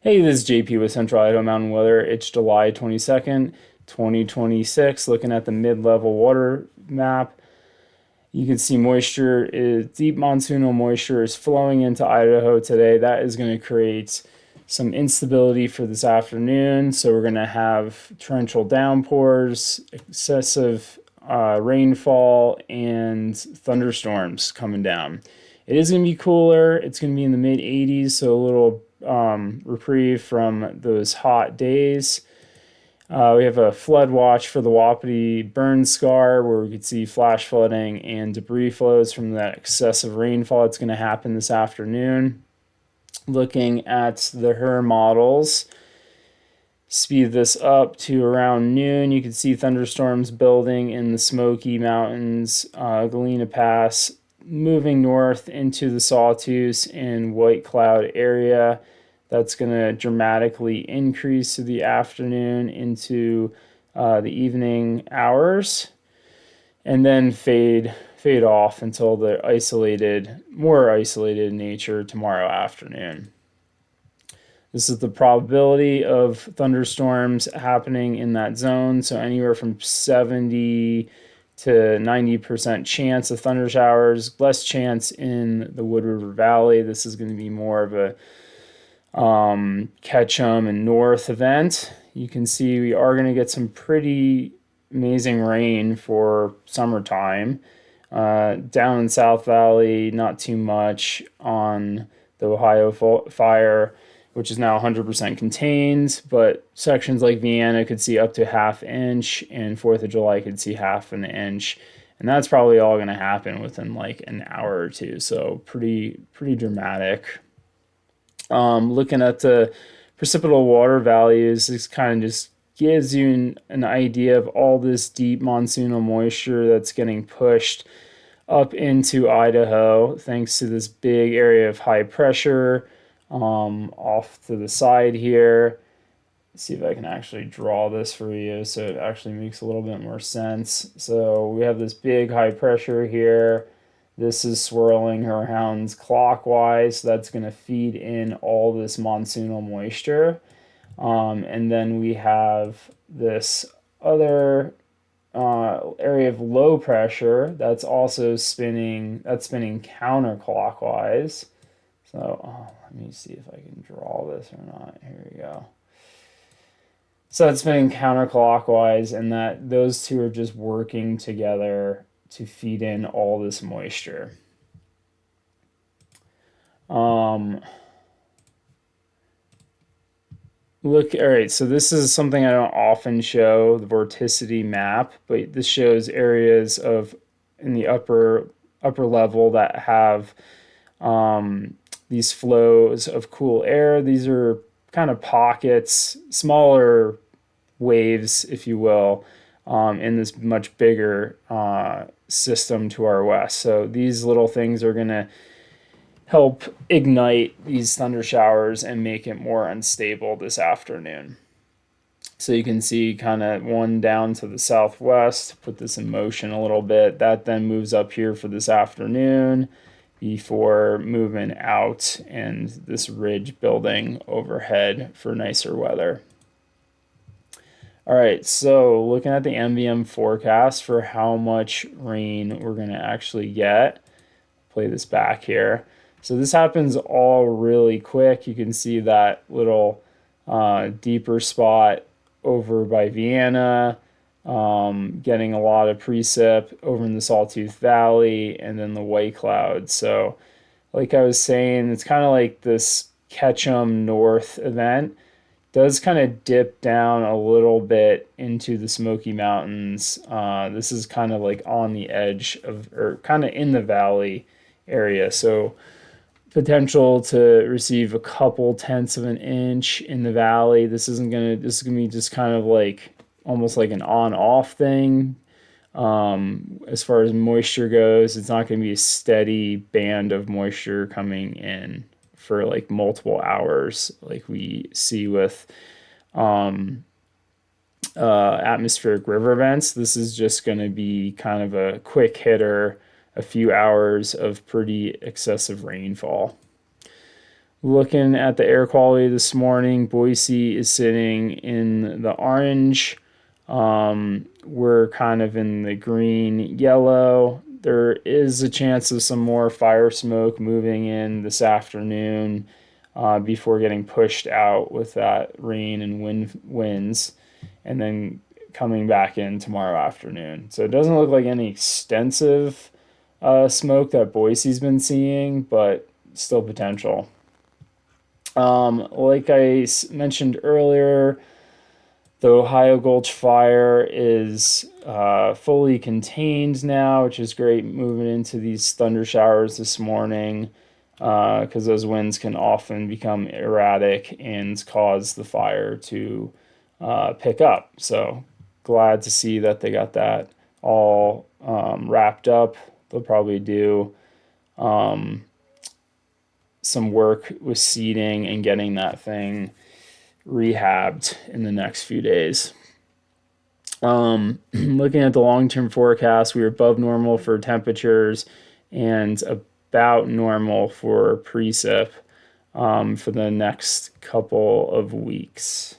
Hey, this is JP with Central Idaho Mountain Weather. It's July 22nd, 2026. Looking at the mid-level water map, you can see deep monsoonal moisture is flowing into Idaho today. That is going to create some instability for this afternoon. So we're going to have torrential downpours, excessive rainfall, and thunderstorms coming down. It is going to be cooler. It's going to be in the mid 80s, so a little reprieve from those hot days. We have a flood watch for the Wapiti Burn Scar, where we could see flash flooding and debris flows from that excessive rainfall that's going to happen this afternoon. Looking at the HER models, speed this up to around noon. You can see thunderstorms building in the Smoky Mountains, Galena Pass, moving north into the Sawtooth and White Cloud area. That's going to dramatically increase to the afternoon into the evening hours, and then fade off until the more isolated nature tomorrow afternoon. This is the probability of thunderstorms happening in that zone. So anywhere from 70 to 90% chance of thunder showers, less chance in the Wood River Valley. This is going to be more of a Ketchum and North event. You can see we are going to get some pretty amazing rain for summertime. Down in South Valley, not too much on the Ohio fire, which is now 100% contained, but sections like Vienna could see up to ½ inch, and 4th of July could see ½ an inch. And that's probably all going to happen within like an hour or two. So pretty dramatic. Looking at the precipitable water values, this kind of just gives you an idea of all this deep monsoonal moisture that's getting pushed up into Idaho thanks to this big area of high pressure off to the side here. Let's see if I can actually draw this for you so it actually makes a little bit more sense. So we have this big high pressure here. This is swirling around clockwise, so that's going to feed in all this monsoonal moisture. And then we have this other area of low pressure that's also spinning counterclockwise. So let me see if I can draw this or not. Here we go. So it's spinning counterclockwise, and that those two are just working together to feed in all this moisture. Look, all right, so this is something I don't often show, the vorticity map, but this shows areas of in the upper level that have these flows of cool air. These are kind of pockets, smaller waves, if you will, in this much bigger system to our west. So these little things are going to help ignite these thunder showers and make it more unstable this afternoon. So you can see kind of one down to the southwest, put this in motion a little bit. That then moves up here for this afternoon before moving out and this ridge building overhead for nicer weather. All right, so looking at the MVM forecast for how much rain we're going to actually get. Play this back here. So this happens all really quick. You can see that little deeper spot over by Vienna, getting a lot of precip over in the Sawtooth Valley, and then the White Cloud. So like I was saying, it's kind of like this Ketchum North event. Does kind of dip down a little bit into the Smoky Mountains. This is kind of like on the edge of, or kind of in the valley area. So potential to receive a couple tenths of an inch in the valley. This is gonna be just kind of like almost like an on-off thing. As far as moisture goes, it's not gonna be a steady band of moisture coming in for like multiple hours like we see with atmospheric river events. This is just going to be kind of a quick hitter, a few hours of pretty excessive rainfall. Looking at the air quality this morning, Boise is sitting in the orange. We're kind of in the green, yellow. There is a chance of some more fire smoke moving in this afternoon before getting pushed out with that rain and winds, and then coming back in tomorrow afternoon. So it doesn't look like any extensive smoke that Boise's been seeing, but still potential. Like I mentioned earlier, the Ohio Gulch fire is fully contained now, which is great moving into these thunder showers this morning because those winds can often become erratic and cause the fire to pick up. So glad to see that they got that all wrapped up. They'll probably do some work with seeding and getting that thing rehabbed in the next few days. Looking at the long-term forecast, we were above normal for temperatures and about normal for precip for the next couple of weeks.